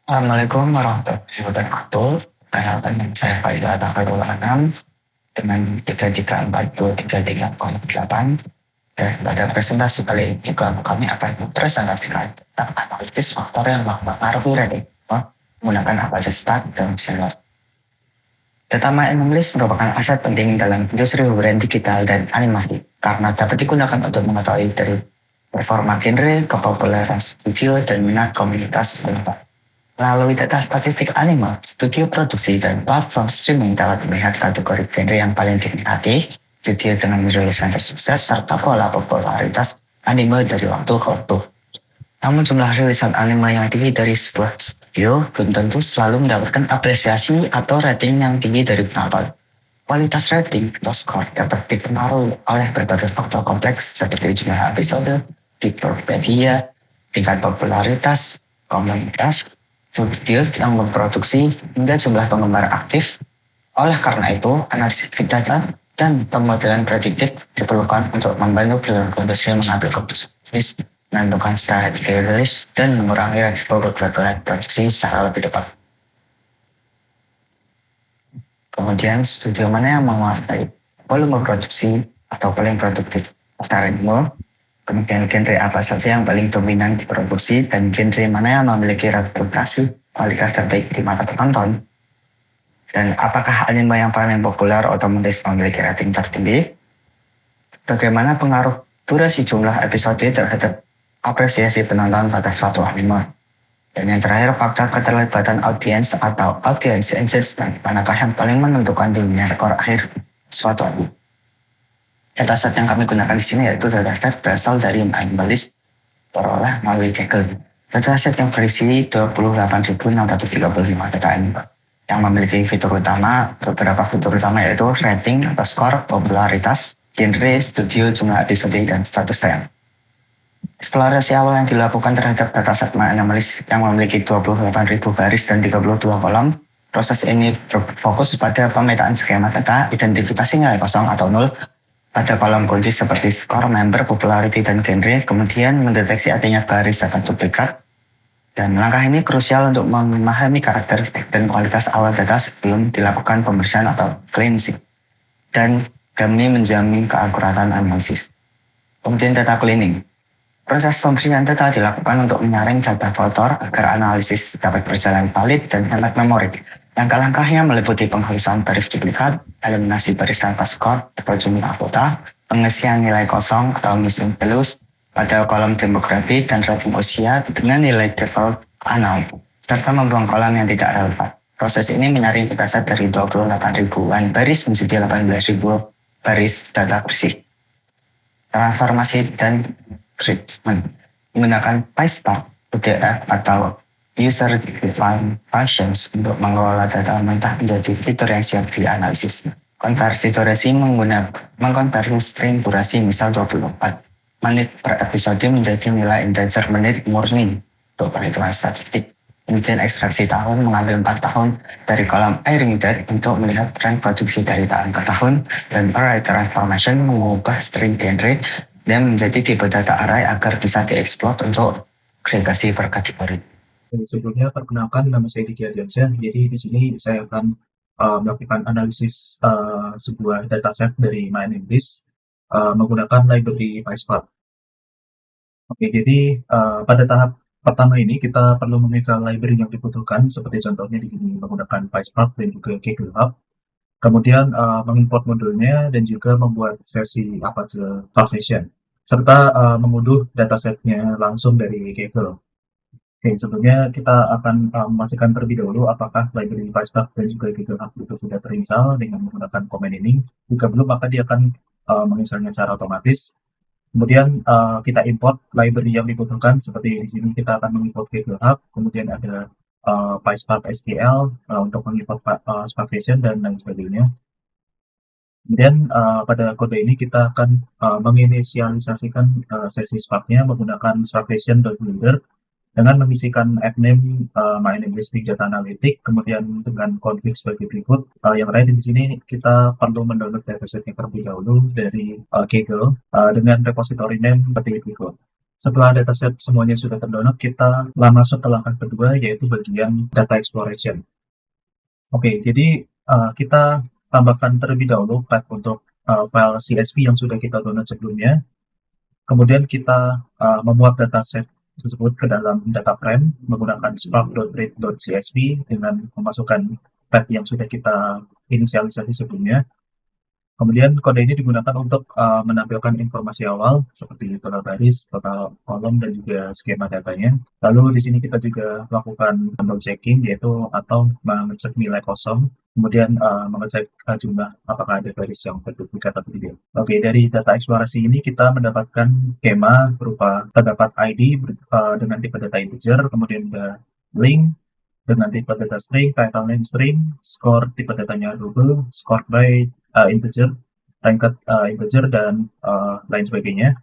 Assalamualaikum warahmatullahi wabarakatuh. Perkenalkan nama saya Faizal Takarul Anam dengan 334338. Dan pada presentasi kali ini kami akan mempresentasikan tentang analisis faktor yang mempengaruhi rating menggunakan Apache Spark dan Machine. Data analysis merupakan aset penting dalam industri hiburan digital dan animasi karena dapat digunakan untuk mengetahui dari performa genre, kepopuleran studio, dan minat komunitas penonton. Melalui data statistik anime, studio produksi, dan platform streaming dapat melihat kategori genre yang paling diminati, studio dengan rilisan tersukses, serta pola popularitas anime dari waktu ke waktu. Namun jumlah rilisan anime yang tinggi dari sebuah studio belum tentu selalu mendapatkan apresiasi atau rating yang tinggi dari penonton. Kualitas rating atau skor dapat dipengaruhi oleh berbagai faktor kompleks seperti jumlah episode, fitur media, tingkat popularitas, komunitas, studio yang memproduksi, hingga jumlah penggemar aktif. Oleh karena itu, analisis big data dan pemodelan prediktif diperlukan untuk membantu film industri mengambil keputusan bisnis, menentukan strategi rilis, dan mengurangi resiko kegagalan produksi secara lebih tepat. Kemudian, studio mana yang menguasai volume produksi atau paling produktif pasar anime, kemudian genre apa saja yang paling dominan diproduksi, dan genre mana yang memiliki reputasi kualitas terbaik di mata penonton, dan apakah anime yang paling populer otomatis memiliki rating tertinggi, bagaimana pengaruh durasi jumlah episode terhadap apresiasi penonton pada suatu anime, dan yang terakhir faktor keterlibatan audiens atau audience engagement, manakah yang paling menentukan tingginya rekor akhir suatu anime. Dataset yang kami gunakan di sini yaitu dataset berasal dari Analyst peroleh melalui Kaggle. Dataset yang berisi 28.635 data anime yang memiliki fitur utama, beberapa fitur utama yaitu rating atau skor, popularitas, genre, studio, jumlah episode, dan status tayang. Eksplorasi awal yang dilakukan terhadap dataset Analyst yang memiliki 28.000 baris dan 32 kolom. Proses ini berfokus pada pemetaan skema data, identifikasi nilai kosong atau nol pada kolom kunci seperti skor, member, popularity, dan genre, kemudian mendeteksi adanya baris data duplikat. Dan langkah ini krusial untuk memahami karakteristik dan kualitas awal data sebelum dilakukan pembersihan atau cleansing, dan demi menjamin keakuratan analisis. Kemudian data cleaning. Proses pembersihan data dilakukan untuk menyaring data kotor agar analisis dapat berjalan valid dan hemat memori. Langkah-langkahnya meliputi penghalusan baris duplikat, eliminasi baris tanpa skor atau jumlah kota, pengisian nilai kosong atau missing values pada kolom demografi dan rating usia dengan nilai default unknown, serta membuang kolom yang tidak relevan. Proses ini menyaring dataset dari 28.000-an baris menjadi 18.000 baris data bersih. Transformasi dan treatment menggunakan PySpark, UDF atau User Defined Functions untuk mengelola data mentah menjadi fitur yang siap dianalisis. Konversi durasi mengkonversi string durasi misal 24 menit per episode menjadi nilai integer menit murni untuk perhitungan statistik. Kemudian ekstraksi tahun mengambil 4 tahun dari kolom airing date untuk melihat tren produksi dari tahun ke tahun, dan array transformation mengubah string genre dan menjadi tipe data array agar bisa dieksploit untuk agregasi per kategori. Sebelumnya perkenalkan, nama saya Diki Ardiansyah. Jadi di sini saya akan melakukan analisis sebuah dataset dari MyAnalysis menggunakan library PySpark. Oke, jadi pada tahap pertama ini kita perlu menginstal library yang dibutuhkan, seperti contohnya di sini menggunakan PySpark dan juga Kaggle Hub. Kemudian mengimport modulnya dan juga membuat sesi Apache Spark Session, serta mengunduh datasetnya langsung dari Kaggle. Oke, sebelumnya kita akan memastikan terlebih dahulu apakah library PySpark dan juga Kaggle Hub itu sudah terinstall dengan menggunakan command ini. Jika belum, maka dia akan menginstalnya secara otomatis. Kemudian kita import library yang dibutuhkan, seperti di sini kita akan mengimport Kaggle Hub, kemudian ada PySpark SQL untuk mengimport Sparkation dan lain sebagainya. Kemudian pada kode ini kita akan menginisialisasikan sesi Spark-nya menggunakan Sparkation.builder dengan mengisikan app name MyAnalysis Big Data Analytics, kemudian dengan config sebagai berikut. Yang lain di sini kita perlu mendownload dataset yang terlebih dahulu dari Kaggle dengan repository name seperti berikut. Setelah dataset semuanya sudah terdownload, kita masuk ke langkah kedua, yaitu bagian data exploration. Oke, jadi kita tambahkan terlebih dahulu path untuk file CSV yang sudah kita download sebelumnya. Kemudian kita memuat dataset tersebut ke dalam data frame menggunakan spark.read.csv dengan memasukkan path yang sudah kita inisialisasi sebelumnya. Kemudian kode ini digunakan untuk menampilkan informasi awal seperti total baris, total kolom, dan juga skema datanya. Lalu di sini kita juga melakukan double checking, yaitu atau mengecek nilai kosong, kemudian mengecek jumlah apakah ada baris yang berduplikat atau tidak. Oke, dari data eksplorasi ini kita mendapatkan skema berupa terdapat ID dengan tipe data integer, kemudian ada link dengan tipe data string, title name string, score tipe datanya double, scored by integer, ranked integer, dan lain sebagainya.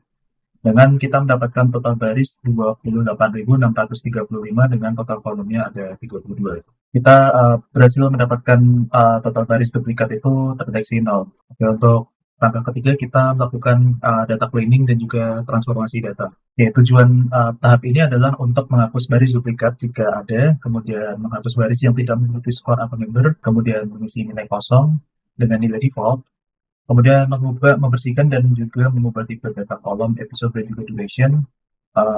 Dengan kita mendapatkan total baris 28.635 dengan total kolomnya ada 32. Kita berhasil mendapatkan total baris duplikat itu terdeteksi 0. Oke, untuk langkah ketiga kita melakukan data cleaning dan juga transformasi data. Ya, tujuan tahap ini adalah untuk menghapus baris duplikat jika ada, kemudian menghapus baris yang tidak memiliki skor atau member, kemudian mengisi nilai kosong dengan nilai default, kemudian membersihkan dan juga mengubah tipe data kolom, episode, dan juga duration,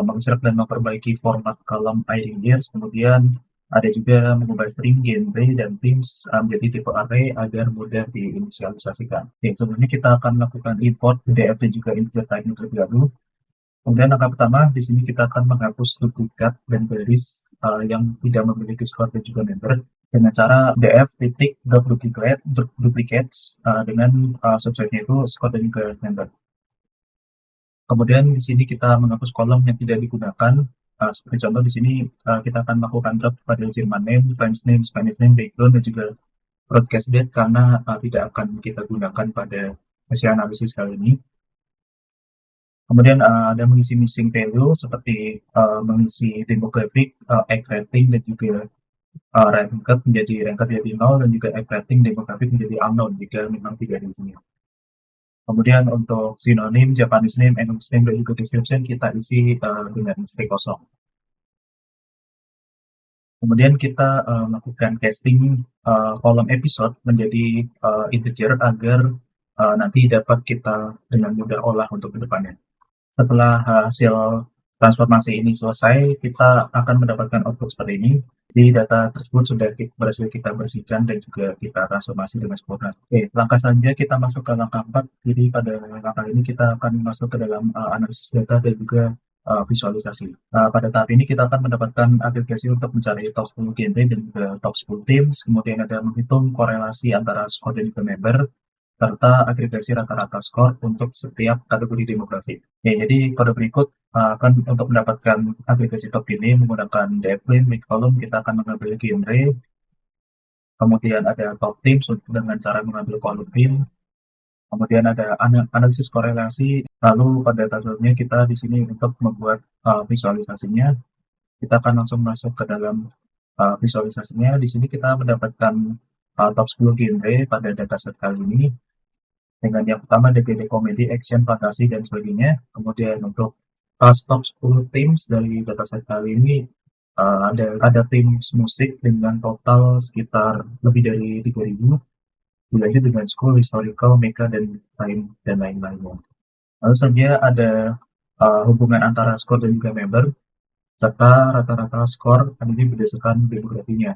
menginstruct dan memperbaiki format kolom hiding years, kemudian ada juga mengubah string, genre, dan themes menjadi tipe array agar mudah diinisialisasikan. Oke, sebelumnya kita akan melakukan import PDF dan juga integer type terlebih dahulu. Kemudian langkah pertama, di sini kita akan menghapus duplikat dan baris yang tidak memiliki skor dan juga member dengan cara df titik duplicates dengan subsetnya itu skor dan juga member. Kemudian di sini kita menghapus kolom yang tidak digunakan. Seperti contoh di sini kita akan melakukan drop pada German name, French name, Spanish name, background, dan juga broadcast date karena tidak akan kita gunakan pada sesi analisis kali ini. Kemudian ada mengisi missing value seperti mengisi demographic, egg rating, dan juga ranked menjadi 0, dan juga egg rating demographic menjadi unknown jika memang tidak ada di sini. Kemudian untuk sinonim, Japanese name, English name, dan juga description kita isi dengan string kosong. Kemudian kita melakukan casting kolom episode menjadi integer agar nanti dapat kita dengan mudah olah untuk kedepannya. Setelah hasil transformasi ini selesai, kita akan mendapatkan output seperti ini. Di data tersebut sudah berhasil kita bersihkan dan juga kita transformasi dengan sempurna. Oke, langkah selanjutnya kita masuk ke langkah 4. Jadi pada langkah ini kita akan masuk ke dalam analisis data dan juga visualisasi. Pada tahap ini kita akan mendapatkan aplikasi untuk mencari top 10 genre dan juga top 10 teams. Kemudian ada menghitung korelasi antara skor dan juga member, serta agregasi rata-rata skor untuk setiap kategori demografi. Ya, jadi kode berikut akan untuk mendapatkan agregasi top ini menggunakan dflin, mid column, kita akan mengambil genre, kemudian ada top teams dengan cara mengambil kolom pin, kemudian ada analisis korelasi, lalu pada tabelnya kita di sini untuk membuat visualisasinya, kita akan langsung masuk ke dalam visualisasinya. Di sini kita mendapatkan top 10 genre pada dataset kali ini dengan yang pertama DPD komedi, action, fantasi, dan sebagainya. Kemudian untuk top 10 teams dari dataset kali ini ada tim musik dengan total sekitar lebih dari 3.000, dilanjut dengan school, historical, mecha, dan lain-lainnya. Lalu saja ada hubungan antara skor dan juga member, serta rata-rata skor ini berdasarkan demografinya.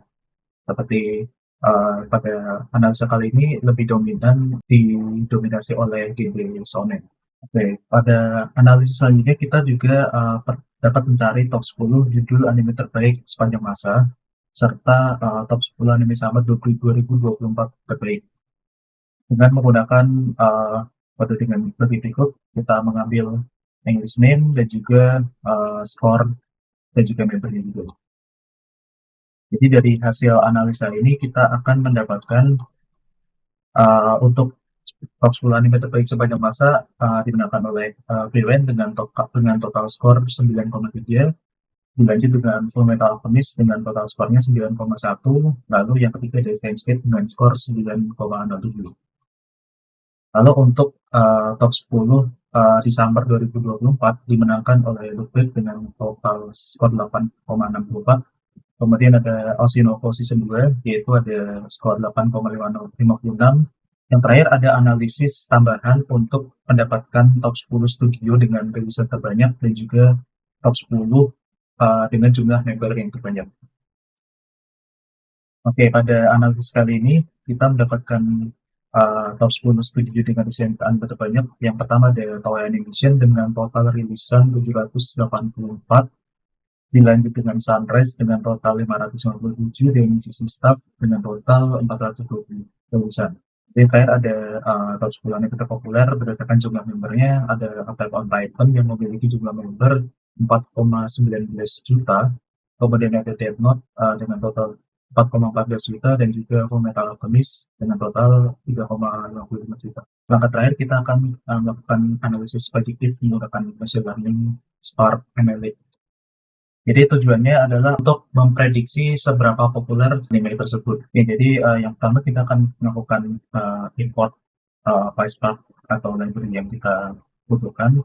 Seperti pada analisa kali ini lebih dominan didominasi oleh genre shonen. Oke, pada analisis selanjutnya kita juga dapat mencari top 10 judul anime terbaik sepanjang masa, serta top 10 anime sama 2024 terbaik. Dengan menggunakan kode dengan lebih berikut, kita mengambil English name dan juga score dan juga membernya juga. Jadi dari hasil analisa ini kita akan mendapatkan untuk top 10 anime terbaik sepanjang masa digunakan oleh Freeland dengan total skor 9,3, dilanjut dengan Full Metal Alchemist dengan total skornya 9,1, lalu yang ketiga ada Steins Gate dengan skor 9,07. Lalu untuk top 10 di summer 2024 dimenangkan oleh Ludwig dengan total skor 8,64. Kemudian ada Osinovo Season 2, yaitu ada skor 8,56. Yang terakhir ada analisis tambahan untuk mendapatkan top 10 studio dengan rilisan terbanyak dan juga top 10 dengan jumlah member yang terbanyak. Oke, pada analisis kali ini kita mendapatkan top 10 studio dengan rilisan terbanyak. Yang pertama ada Toei Animation dengan total rilisan 784, dilanjut dengan Sunrise dengan total 557, dan sisi staff dengan total 420 lulusan. Jadi terakhir ada top 10 anime terpopuler berdasarkan jumlah membernya. Ada Attack on Titan yang memiliki jumlah member 4,19 juta. Kemudian ada Death Note dengan total 4,14 juta, dan juga Fullmetal Alchemist dengan total 3,55 juta. Langkah terakhir kita akan melakukan analisis prediktif menggunakan machine learning Spark ML. Jadi tujuannya adalah untuk memprediksi seberapa populer anime tersebut. Ya, jadi yang pertama kita akan melakukan import PySpark atau library yang kita butuhkan.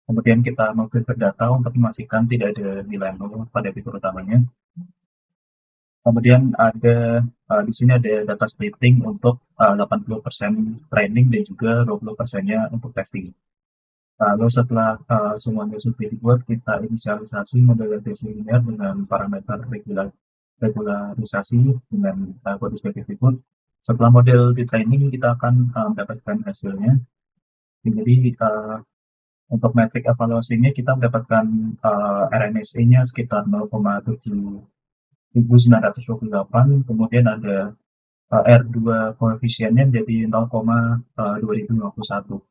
Kemudian kita memfilter data untuk memastikan tidak ada nilai nol pada fitur utamanya. Kemudian ada di sini ada data splitting untuk 80% training dan juga 20%-nya untuk testing. Lalu setelah semuanya sudah dibuat, kita inisialisasi model linear dengan parameter regularisasi dengan body specific input. Setelah model di training, kita akan mendapatkan hasilnya. Jadi untuk metrik evaluasinya kita mendapatkan RMSE-nya sekitar 0,7928, kemudian ada R2 koefisiennya menjadi 0,2051.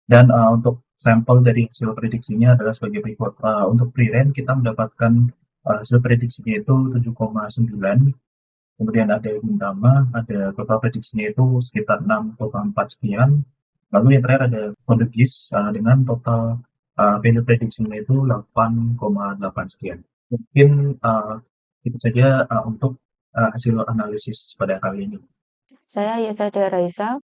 Dan untuk sampel dari hasil prediksinya adalah sebagai berikut. Untuk pre-rank kita mendapatkan hasil prediksinya itu 7,9. Kemudian ada Gintama, ada total prediksinya itu sekitar 6,4 sekian. Lalu yang terakhir ada Kode Geass dengan total value prediksinya itu 8,8 sekian. Mungkin itu saja untuk hasil analisis pada kali ini. Saya Yesada Raisa.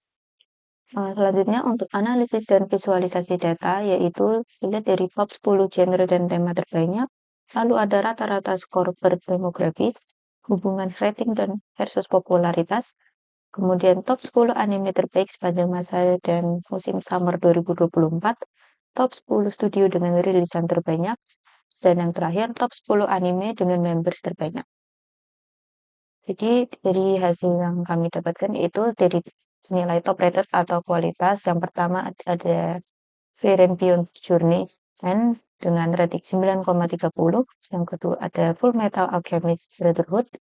Selanjutnya untuk analisis dan visualisasi data, yaitu dilihat dari top 10 genre dan tema terbanyak, lalu ada rata-rata skor per demografis, hubungan rating dan versus popularitas, kemudian top 10 anime terbaik sepanjang masa dan musim summer 2024, top 10 studio dengan rilisan terbanyak, dan yang terakhir top 10 anime dengan members terbanyak. Jadi dari hasil yang kami dapatkan yaitu dari nilai top rated atau kualitas. Yang pertama ada Frieren Beyond Journey N dengan rating 9,30. Yang kedua ada Fullmetal Alchemist Brotherhood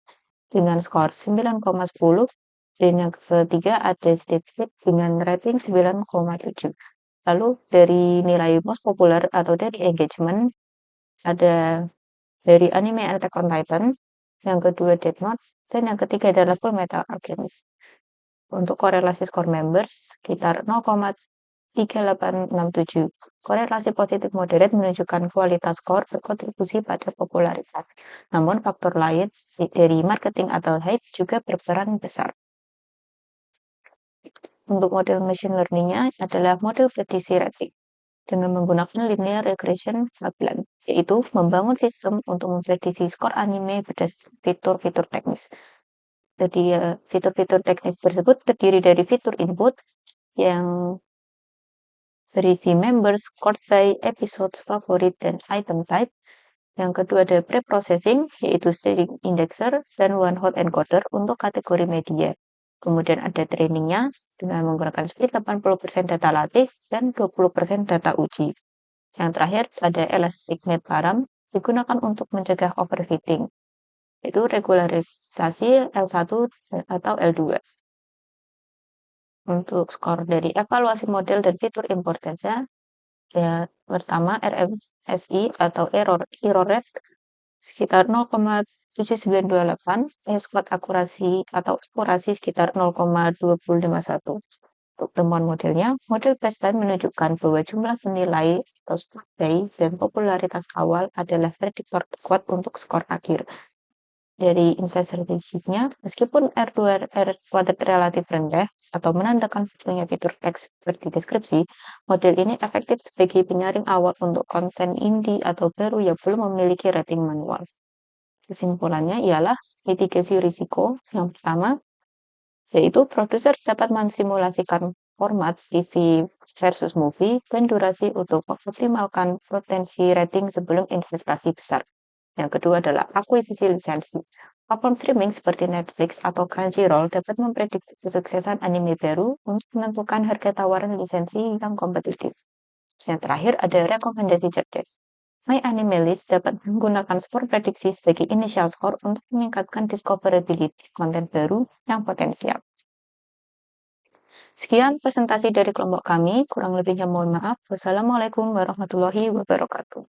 dengan skor 9,10. Dan yang ketiga ada Steadfast dengan rating 9,7. Lalu dari nilai most popular atau dari engagement ada dari anime Attack on Titan, yang kedua Death Note, dan yang ketiga adalah Fullmetal Alchemist. Untuk korelasi skor members sekitar 0,3867. Korelasi positif moderate menunjukkan kualitas skor berkontribusi pada popularitas. Namun faktor lain dari marketing atau hype juga berperan besar. Untuk model machine learning-nya adalah model prediksi rating dengan menggunakan linear regression pipeline, yaitu membangun sistem untuk memprediksi skor anime berdasarkan fitur-fitur teknis. Jadi fitur-fitur teknis tersebut terdiri dari fitur input yang berisi members, scored by episodes, favorit, dan item type. Yang kedua ada pre-processing, yaitu staging indexer dan one hot encoder untuk kategori media. Kemudian ada trainingnya dengan menggunakan split 80% data latih dan 20% data uji. Yang terakhir ada elastic net param digunakan untuk mencegah overfitting. Itu regularisasi L1 atau L2. Untuk skor dari evaluasi model dan fitur importance-nya, ya pertama RMSI atau error rate sekitar 0,7928, squad akurasi atau akurasi sekitar 0,2051. Untuk temuan modelnya, model baseline menunjukkan bahwa jumlah penilai atau survei dan popularitas awal adalah prediktor kuat untuk skor akhir. Dari insight strategisnya, meskipun R kuadrat relatif rendah atau menandakan munculnya fitur teks seperti deskripsi, model ini efektif sebagai penyaring awal untuk konten indie atau baru yang belum memiliki rating manual. Kesimpulannya ialah mitigasi risiko. Yang pertama, yaitu produser dapat mensimulasikan format TV versus movie dan durasi untuk mengoptimalkan potensi rating sebelum investasi besar. Yang kedua adalah akuisisi lisensi. Platform streaming seperti Netflix atau Crunchyroll dapat memprediksi kesuksesan anime baru untuk menentukan harga tawaran lisensi yang kompetitif. Yang terakhir ada rekomendasi cerdas. My Anime List dapat menggunakan skor prediksi sebagai initial score untuk meningkatkan discoverability konten baru yang potensial. Sekian presentasi dari kelompok kami, kurang lebihnya mohon maaf. Wassalamualaikum warahmatullahi wabarakatuh.